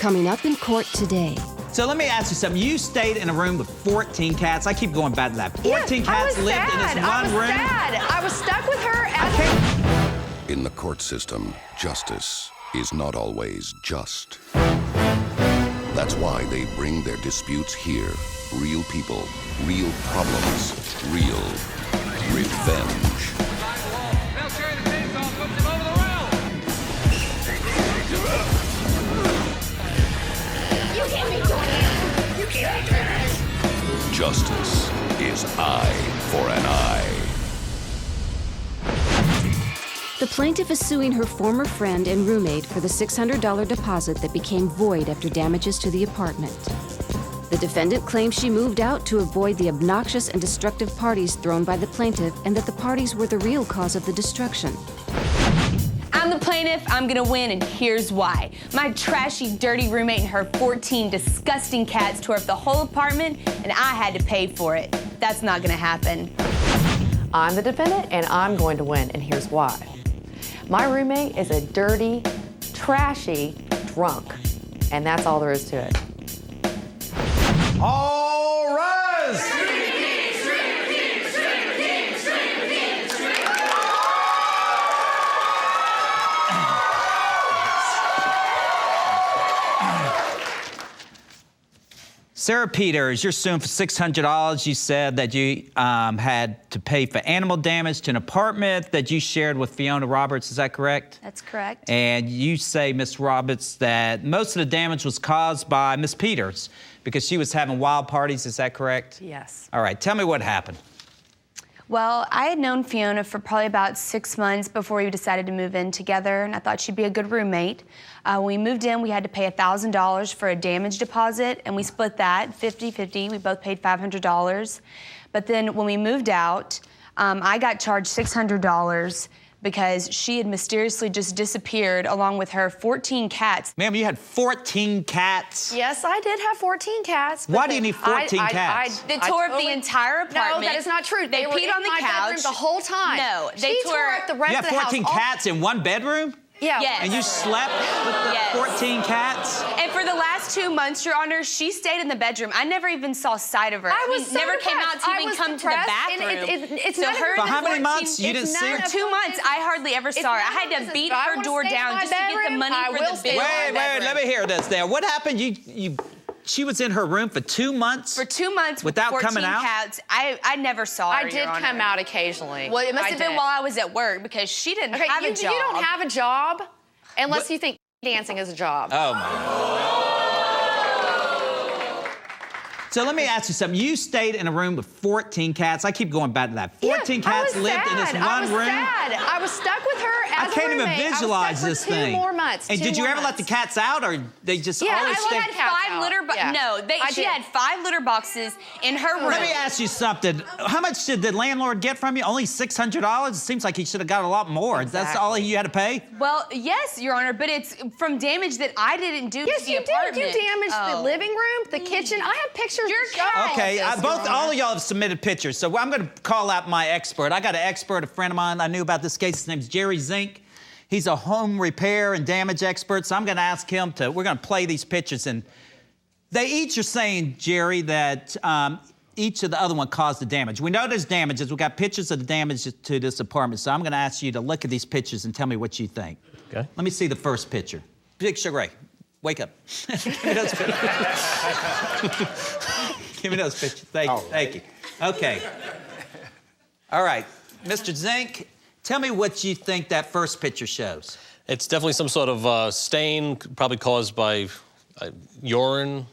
Coming up in court today. So let me ask you something. You stayed in a room with 14 cats. I keep going back to that. 14 cats lived in this one room? I was stuck with her. In the court system, justice is not always just. That's why they bring their disputes here. Real people, real problems, real revenge. You can't be doing it. You can't be doing it. Justice is eye for an eye. The plaintiff is suing her former friend and roommate for the $600 deposit that became void after damages to the apartment. The defendant claims she moved out to avoid the obnoxious and destructive parties thrown by the plaintiff and that the parties were the real cause of the destruction. I'm the plaintiff, I'm gonna win, and here's why. My trashy, dirty roommate and her 14 disgusting cats tore up the whole apartment, and I had to pay for it. That's not gonna happen. I'm the defendant, and I'm going to win, and here's why. My roommate is a dirty, trashy drunk, and that's all there is to it. All rise! Sarah Peters, you're suing for $600. You said that you had to pay for animal damage to an apartment that you shared with Fiona Roberts. Is that correct? That's correct. And you say, Ms. Roberts, that most of the damage was caused by Ms. Peters because she was having wild parties. Is that correct? Yes. All right. Tell me what happened. Well, I had known Fiona for probably about 6 months before we decided to move in together, and I thought she'd be a good roommate. When we moved in, we had to pay $1,000 for a damage deposit, and we split that 50-50. We both paid $500. But then when we moved out, I got charged $600 because she had mysteriously just disappeared along with her 14 cats. Ma'am, you had 14 cats? Yes, I did have 14 cats. Why do you need 14 cats? They tore up the entire apartment. No, that is not true. They were peed in on the my couch bedroom the whole time. No, they she tore up the rest You of have the 14 house. cats in one bedroom? Yeah. Yes. And you slept with the Yes. 14 cats? And for the last 2 months, Your Honor, she stayed in the bedroom. I never even saw sight of her. I was so never came out depressed. to I even was come to the depressed, bathroom. and it's so none of her her For and the how many 14 months? You didn't see her? For 2 months, I hardly ever saw her. I had to beat her door down just to get the money for the bill. Wait, let me hear this there. What happened? She was in her room for 2 months? For 2 months without with 14 coming out? cats. I never saw her, I did come out occasionally. Well, it must have been did. while I was at work because she didn't have a job. You don't have a job unless you think dancing is a job. Oh, my. So let me ask you something. You stayed in a room with 14 cats. I keep going back to that. 14 cats lived in this one room? I was stuck with her as I can't a even roommate. visualize this thing. 2 more months. And did you ever let the cats out, or they just Yeah, always I stayed? let cats Five out. litter boxes. Yeah. No, she had 5 litter boxes in her room. Let me ask you something. How much did the landlord get from you? Only $600? It seems like he should have got a lot more. Exactly. That's all you had to pay? Well, yes, Your Honor, but it's from damage that I didn't do to the apartment. Yes, you did. You damaged the living room, the kitchen. I have pictures. Your to show cat. Okay, of this, all of y'all have submitted pictures, so I'm going to call out my expert. I got an expert, a friend of mine. I knew about this case. His name's Jerry Zink. He's a home repair and damage expert, so I'm going to ask him we're going to play these pictures, and they each are saying, Jerry, that each of the other one caused the damage. We know there's damages. We got pictures of the damage to this apartment, so I'm going to ask you to look at these pictures and tell me what you think. Okay. Let me see the first picture. Big Sugar Ray, wake up. Give me those pictures. Give me those pictures. Thank you. Okay. All right. Mr. Zink, tell me what you think that first picture shows. It's definitely some sort of stain, probably caused by urine,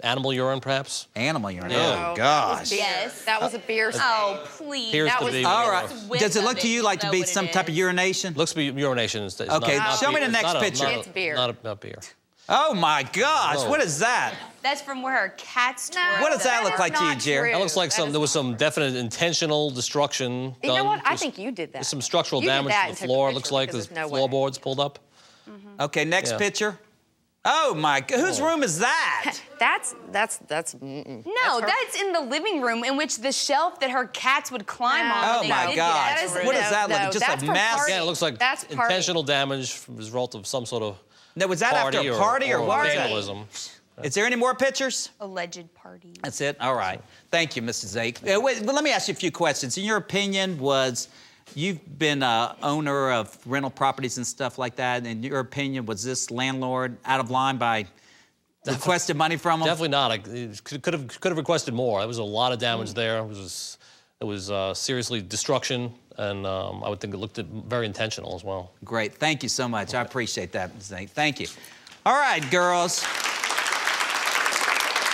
animal urine, perhaps. Animal urine. Yeah. Oh, gosh. Yes. That was a beer stain. Oh, please. Appears That to was be. All right. Whiff Does it of look to you like to know be what it some type of is. urination? Looks to be urination. It's Okay, not show me beer. the next picture. It's beer. Not beer. Oh, my gosh. Whoa. What is that? That's from where her cats tore up. What does that look is like to you, not Jerry? true. That looks like there was some definite intentional destruction You know done. what? I There's- think you did that. There's some structural You did damage that to and the took a floor. It picture looks like because there's there's no way. floorboards pulled up. Okay, next Yeah. picture. Oh, my God. Whose room is that? That's No, that's in the living room in which the shelf that her cats would climb on. Oh, when they my did gosh. that. What does that look like? no, Just that's a for mess? party. Yeah, it looks like That's party. intentional damage as a result of some sort of Now, was that after a party or what was that? vandalism. Is there any more pictures? Alleged party. That's it? All right. Thank you, Mrs. Zake. Wait, but let me ask you a few questions. In your opinion, you've been an owner of rental properties and stuff like that. In your opinion, was this landlord out of line by requesting money from him? Definitely not. I could have requested more. There was a lot of damage there. It was seriously destruction, and I would think it looked very intentional as well. Great. Thank you so much. I appreciate that, Ms. Zake. Thank you. All right, girls.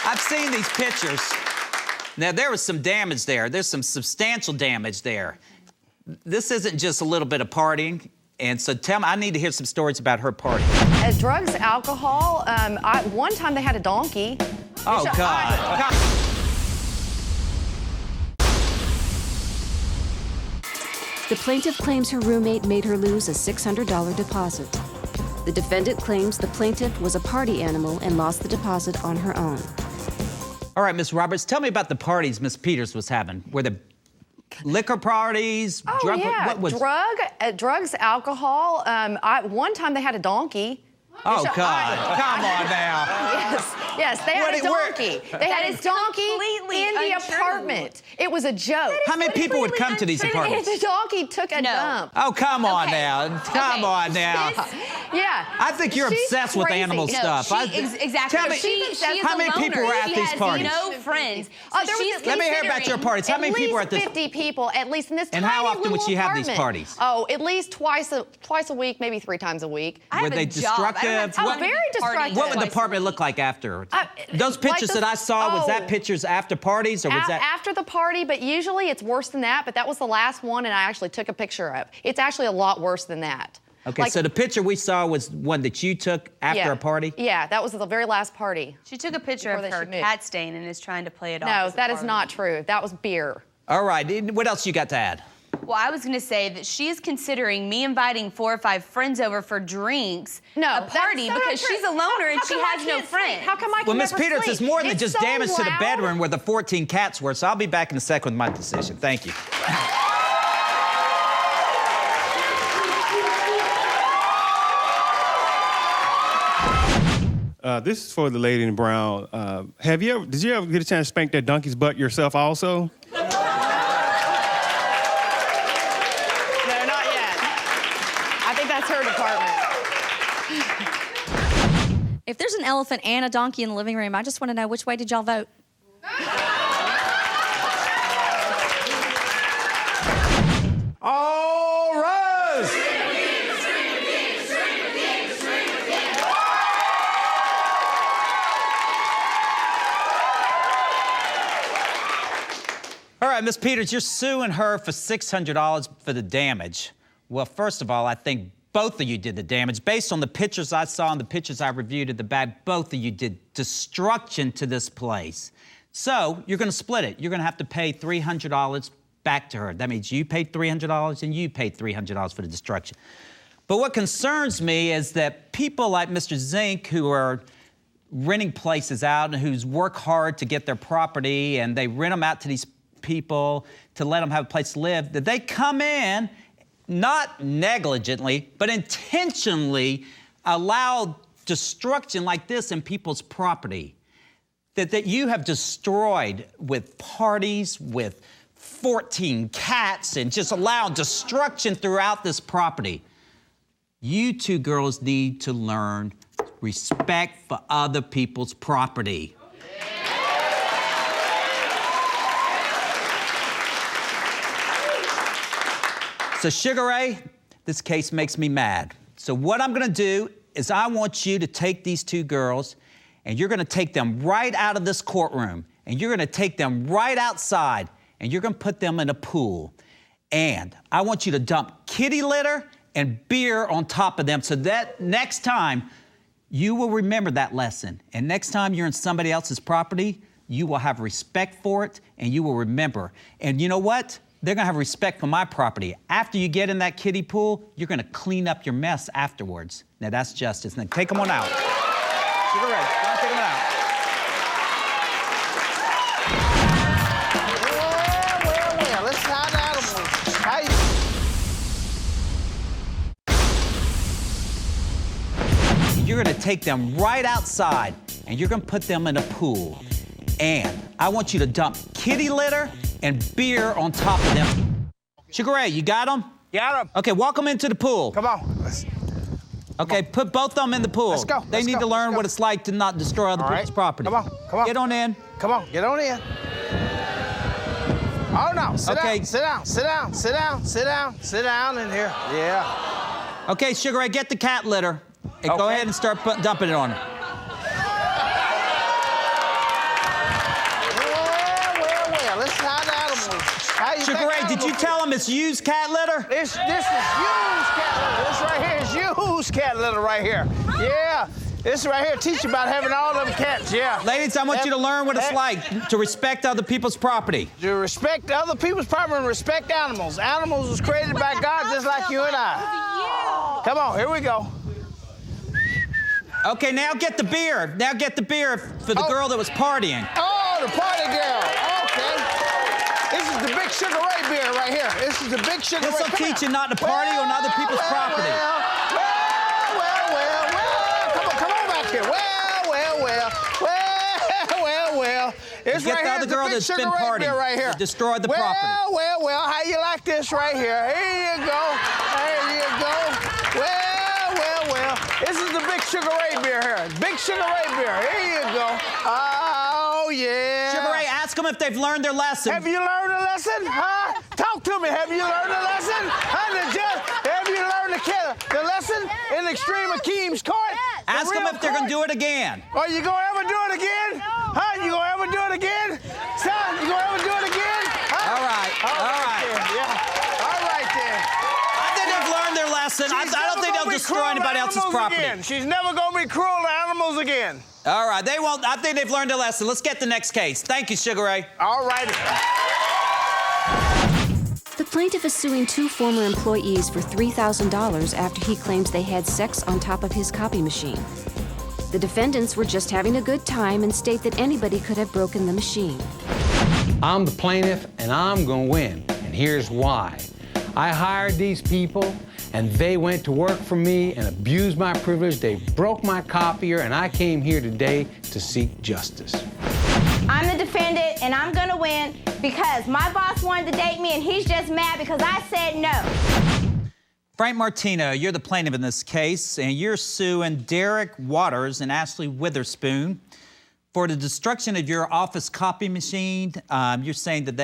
I've seen these pictures. Now, there was some damage there. There's some substantial damage there. This isn't just a little bit of partying. And so tell me, I need to hear some stories about her party. Drugs, alcohol. One time they had a donkey. Oh, God. The plaintiff claims her roommate made her lose a $600 deposit. The defendant claims the plaintiff was a party animal and lost the deposit on her own. All right, Ms. Roberts, tell me about the parties Ms. Peters was having. Were they liquor parties? Oh, yeah. What was... Drugs, alcohol. One time they had a donkey. Oh, God. Come on now. Yes, they had a donkey. They had a donkey in the apartment. It was a joke. How many people would come to these apartments? The donkey took a dump. Oh, come on now. Come on now. Yeah. I think you're obsessed with animal stuff. Exactly. Tell me, how many people were at these parties? No friends. Let me hear about your parties. How many people were at this? 50 people, at least in this tiny And how often would she have these apartment. parties? Oh, at least twice a week, maybe 3 times a week. Were they destructive? Oh, very destructive. What would the apartment look like after? Those pictures that I saw, was that pictures after parties or was that? After the party, but usually it's worse than that, but that was the last one and I actually took a picture of. It's actually a lot worse than that. Okay, so the picture we saw was one that you took after a party? Yeah, that was the very last party. She took a picture of her cat stain and is trying to play it off. No, that is not true. That was beer. All right, what else you got to add? Well, I was going to say that she is considering me inviting 4 or 5 friends over for drinks, a party, because she's a loner and she has no friends. How come I can Well, Ms. never Peters, sleep? it's more than just damage to the loud. bedroom where the 14 cats were, so I'll be back in a second with my decision. Thank you. This is for the lady in brown. Did you ever get a chance to spank that donkey's butt yourself also? No, not yet. I think that's her department. If there's an elephant and a donkey in the living room, I just want to know which way did y'all vote? All rise! All right, Ms. Peters, you're suing her for $600 for the damage. Well, first of all, I think both of you did the damage. Based on the pictures I saw and the pictures I reviewed at the back, both of you did destruction to this place. So you're going to split it. You're going to have to pay $300 back to her. That means you paid $300 and you paid $300 for the destruction. But what concerns me is that people like Mr. Zink, who are renting places out and who's work hard to get their property and they rent them out to these people to let them have a place to live, that they come in, not negligently, but intentionally allow destruction like this in people's property that you have destroyed with parties, with 14 cats, and just allowed destruction throughout this property. You two girls need to learn respect for other people's property. So, Sugar Ray, this case makes me mad. So what I'm gonna do is I want you to take these two girls and you're gonna take them right out of this courtroom and you're gonna take them right outside and you're gonna put them in a pool. And I want you to dump kitty litter and beer on top of them so that next time you will remember that lesson. And next time you're in somebody else's property, you will have respect for it and you will remember. And you know what? They're gonna have respect for my property. After you get in that kiddie pool, you're gonna clean up your mess afterwards. Now that's justice. Now take them on out. Sugar Ray, go on, take them out. Well, let's find animals. How you... you're gonna take them right outside and you're gonna put them in a pool. And I want you to dump kitty litter and beer on top of them. Sugar Ray, you got them? Got them. Okay, walk them into the pool. Come on. Okay, put both of them in the pool. Let's go. They need to learn what it's like to not destroy other people's property. Come on. Get on in. Come on, get on in. Oh, no, sit down in here. Yeah. Okay, Sugar Ray, get the cat litter and go ahead and start dumping it on her. Well, let's how the animals. Sugar Ray, did you tell him it's used cat litter? This is used cat litter. This right here is used cat litter right here. Yeah. This right here teach you about having all them cats, yeah. Ladies, I want you to learn what it's like to respect other people's property. To respect other people's property and respect animals. Animals was created by God just like you and I. Come on, here we go. Okay, now get the beer. Now get the beer for the girl that was partying. Oh, the party girl. Okay. This is the Big Sugar Ray beer right here. This is the Big Sugar Ray. This will teach you not to party on other people's property. Well. It's get right the here. other girl that's been partying. Right here. Destroyed the property. Well. How you like this right here? Here you go. Well. This is the Big Sugar Ray beer here. Big Sugar Ray beer. Here you go. Oh, yeah. Sugar Ray, ask them if they've learned their lesson. Have you learned a lesson? Huh? Talk to me. Have you learned a lesson? Have you learned the lesson in Extreme Akim's court? Ask them if they're going to do it again. Are you going to ever do it again? Huh? You going to ever do it again? Son, you going to ever do it again? Huh? All right. Yeah. All right, then. I think they've learned their lesson. I don't think they'll destroy anybody else's property. Again. She's never going to be cruel to animals again. All right, they won't. I think they've learned their lesson. Let's get the next case. Thank you, Sugar Ray. All righty. The plaintiff is suing two former employees for $3,000 after he claims they had sex on top of his copy machine. The defendants were just having a good time and state that anybody could have broken the machine. I'm the plaintiff, and I'm gonna win, and here's why. I hired these people, and they went to work for me and abused my privilege. They broke my copier, and I came here today to seek justice. I'm the defendant, and I'm gonna win because my boss wanted to date me, and he's just mad because I said no. Frank Martino, you're the plaintiff in this case, and you're suing Derek Waters and Ashley Witherspoon for the destruction of your office copy machine. You're saying that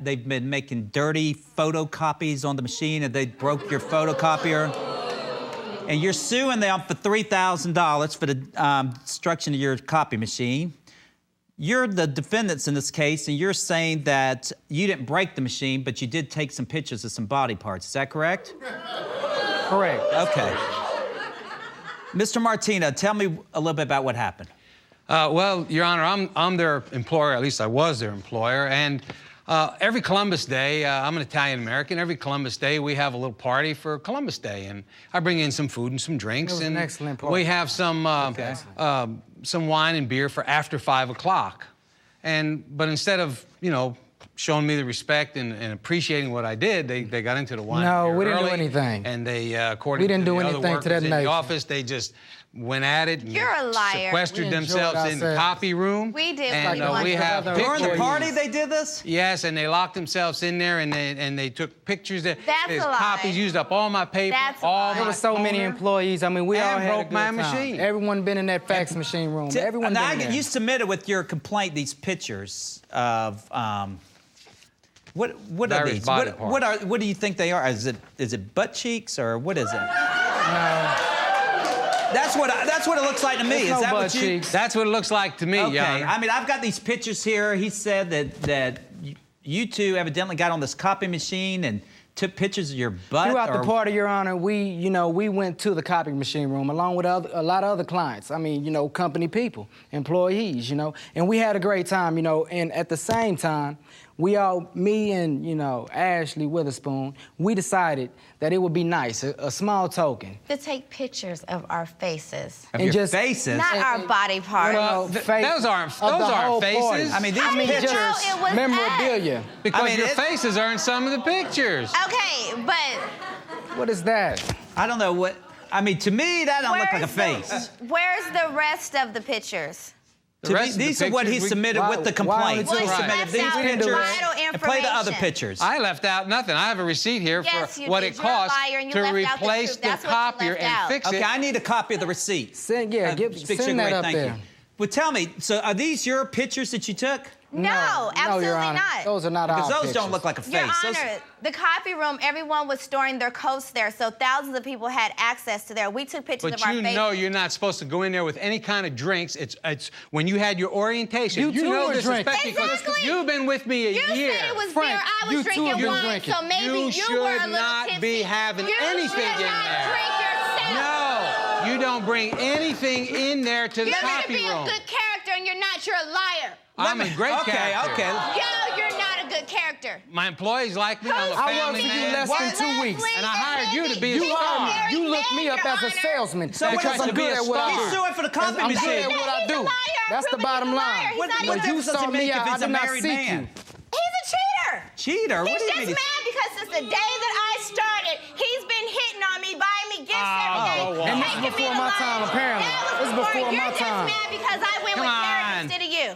they've been making dirty photocopies on the machine and they broke your photocopier. And you're suing them for $3,000 for the destruction of your copy machine. You're the defendants in this case, and you're saying that you didn't break the machine, but you did take some pictures of some body parts. Is that correct? Correct. Okay. Mr. Martino, tell me a little bit about what happened. Well, Your Honor, I'm their employer, at least I was their employer, and every Columbus Day, I'm an Italian-American, every Columbus Day we have a little party for Columbus Day, and I bring in some food and some drinks, and an excellent party. We have some wine and beer for after 5 o'clock. But instead of, showing me the respect and appreciating what I did, they got into the wine. No, we didn't early, do anything. And they, according to the other workers in the office, they just went at it. And You're a liar. Sequestered themselves in the copy room. We did. And we have pictures. During the party, they did this? Yes, and they locked themselves in there, and they took pictures. That's a lie. Copies used up all my paper. That's a lie. There were so many employees. I mean, we all had a broke good my time. machine. Everyone been in that fax machine room. Everyone been in there. You submitted with your complaint these pictures of what are these? What do you think they are? Is it butt cheeks or what is it? No. That's what it looks like to me. Is that what you? Cheeks. That's what it looks like to me, Okay. Your Honor. I mean, I've got these pictures here. He said that you two evidently got on this copy machine and took pictures of your butt. Throughout the party, Your Honor, we went to the copy machine room along with a lot of other clients. I mean, company people, employees, and we had a great time, and at the same time, me and, Ashley Witherspoon, we decided that it would be nice, a small token. To take pictures of our faces. Of your faces? Not our body parts. Well, those aren't faces. I mean, these pictures. It was memorabilia. Because your faces are in some of the pictures. Okay, but What is that? I don't know what. I mean, to me, that don't look like a face. Where's the rest of the pictures? These are what he submitted with the complaint. Well, He submitted these pictures and play the other information. pictures. I left out nothing. I have a receipt here Yes, for you what did. it You're a costs liar and you to left out the replace truth. the That's what you copier left and out. fix it. Okay, I need a copy of the receipt. Send that up Thank there. you. Well, tell me, so are these your pictures that you took? No, absolutely Your Honor. not. Those are not Because our those don't look like a face. Your Those- Honor, the copy room, everyone was storing their coats there, so thousands of people had access to there. We took pictures But of our you faces. know you're not supposed to go in there with any kind of drinks. It's when you had your orientation. You too know were this, drinking. especially because Exactly. you've been with me a You year. said it was Frank, beer. I you was too drinking have been wine, drinking. so maybe You were a should little not tipsy. be having You anything should in not there. drink yourself. No, you don't bring anything in there to the You're going to copy be room. a good character, and you're not. You're a liar. I'm a great character. Okay. Yo, you're not a good character. My employees like me. I'm a I worked family for you man. less than 2 weeks. And I hired you to be a You star. hired me. You looked me up as a salesman. So what because is I'm it? good at what I He's do. suing for the copy I'm machine. good at what I He's a do. liar. That's the Proven bottom he's a liar. line. He's not What even- But you difference does it saw make me if out. I he's a did not married seek man? you. He's a cheater. Cheater? What He's do you just mean? mad because since the day that I started, he's been hitting on me, buying me gifts every day. wow. And this is taking me before to my lunch. time, apparently. That was This is before You're my just time. mad because I went Come with Derek on. instead of you.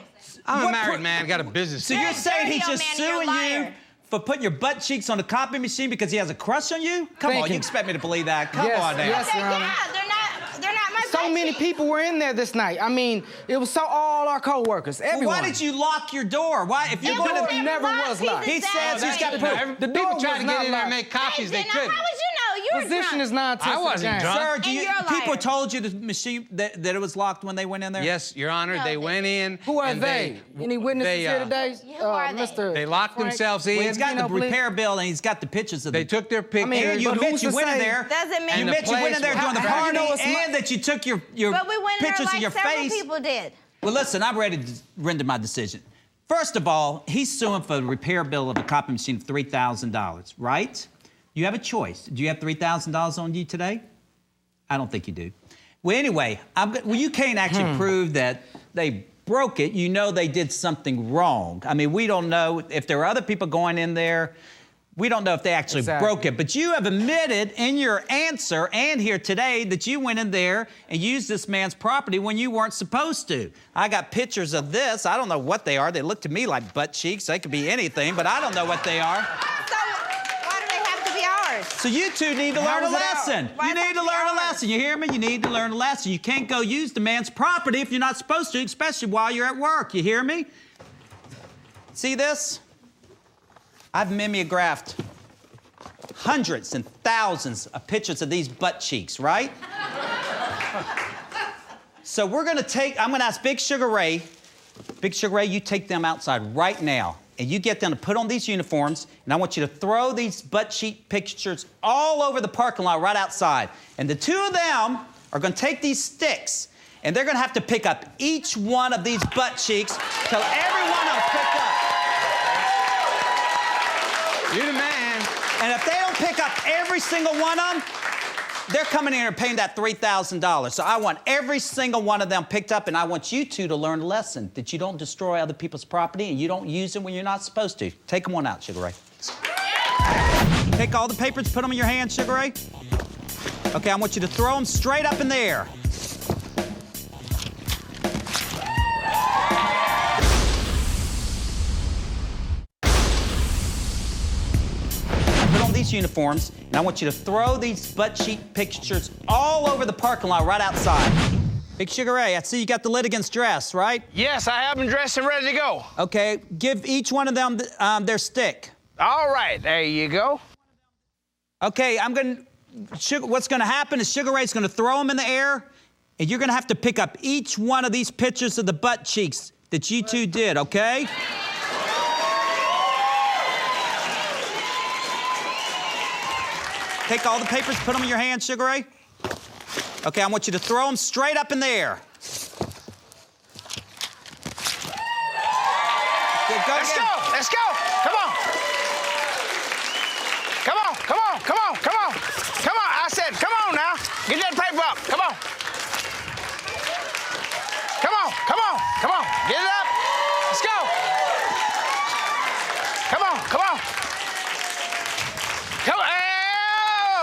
I'm a What married pro- man. Got a business. So you're saying he's dirty old just man, you're a suing you liar. for putting your butt cheeks on the copy machine because he has a crush on you? Come Thank on, you. you expect me to believe that? Come Yes, on now. yes. Your Honor. Yeah, they're not my So butt many cheeks. people were in there this night. I mean, it was all our co-workers, Well, everyone. why did you lock your door? Why, if you're It going was to... never was locked. He says he's got The door People trying was to not get in there and locked. make copies. They Then couldn't. How would you know? You were Position drunk. is not I wasn't drunk. Sir, And you're a people liar. told you the machine that it was locked when they went in there? Yes, Your Honor. No, they they went in. Who are and they? Any witnesses they, here today? Who are they? Mr. They locked Frank? themselves in. Well, he's got the You know, please. repair bill and he's got the pictures of They them. took their pictures. mean, You but admit who's you to went in say- there. Doesn't mean- You And the admit you went in there place during the was- How do you party know it's my- and that you took your But we went in there pictures like of your several face. people did. Well, listen, I'm ready to render my decision. First of all, he's suing for the repair bill of a copy machine of $3,000, right? You have a choice. Do you have $3,000 on you today? I don't think you do. Well, anyway, you can't actually prove that they broke it. You know they did something wrong. I mean, we don't know if there are other people going in there. We don't know if they actually broke it. But you have admitted in your answer and here today that you went in there and used this man's property when you weren't supposed to. I got pictures of this. I don't know what they are. They look to me like butt cheeks. They could be anything, but I don't know what they are. So why do they have to be ours? So you two need to learn a lesson. Why You does need it to have to be learn a ours? lesson. You hear me? You need to learn a lesson. You can't go use the man's property if you're not supposed to, especially while you're at work. You hear me? See this? I've mimeographed hundreds and thousands of pictures of these butt cheeks, right? So I'm gonna ask Big Sugar Ray. Big Sugar Ray, you take them outside right now. And you get them to put on these uniforms, and I want you to throw these butt cheek pictures all over the parking lot right outside. And the two of them are gonna take these sticks, and they're gonna have to pick up each one of these butt cheeks till every one of them pick up. You're the man. And if they don't pick up every single one of them, they're coming in here and paying that $3,000. So I want every single one of them picked up, and I want you two to learn a lesson that you don't destroy other people's property and you don't use them when you're not supposed to. Take them on out, Sugar Ray. Take all the papers, put them in your hand, Sugar Ray. Okay, I want you to throw them straight up in the air. Put on these uniforms, and I want you to throw these butt cheek pictures all over the parking lot right outside. Big Sugar Ray, I see you got the litigants dressed, right? Yes, I have them dressed and ready to go. Okay, give each one of them their stick. All right, there you go. Okay, what's gonna happen is Sugar Ray's gonna throw them in the air, and you're gonna have to pick up each one of these pictures of the butt cheeks that you two did, okay? Take all the papers, put them in your hand, Sugar Ray. Okay, I want you to throw them straight up in the air. Let's go. Let's go. Come on. Come on. Come on. Come on. Come on. Come on. I said, come on now. Get that paper up. Come on. Come on. Come on. Come on. Get it up. Let's go. Come on. Come on. Come on.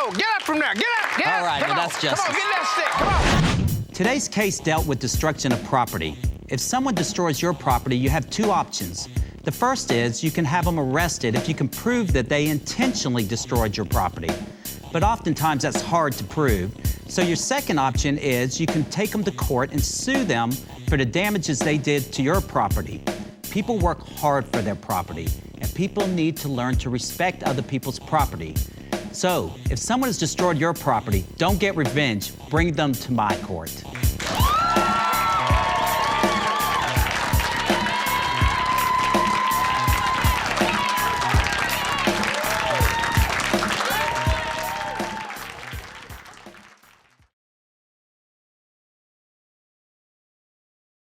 Oh, get up from there. Get up. Get up. All right, Come well, on. Justice. Come on, get that stick. Come on. Today's case dealt with destruction of property. If someone destroys your property, you have two options. The first is you can have them arrested if you can prove that they intentionally destroyed your property. But oftentimes that's hard to prove. So your second option is you can take them to court and sue them for the damages they did to your property. People work hard for their property, and people need to learn to respect other people's property. So if someone has destroyed your property, don't get revenge, bring them to my court.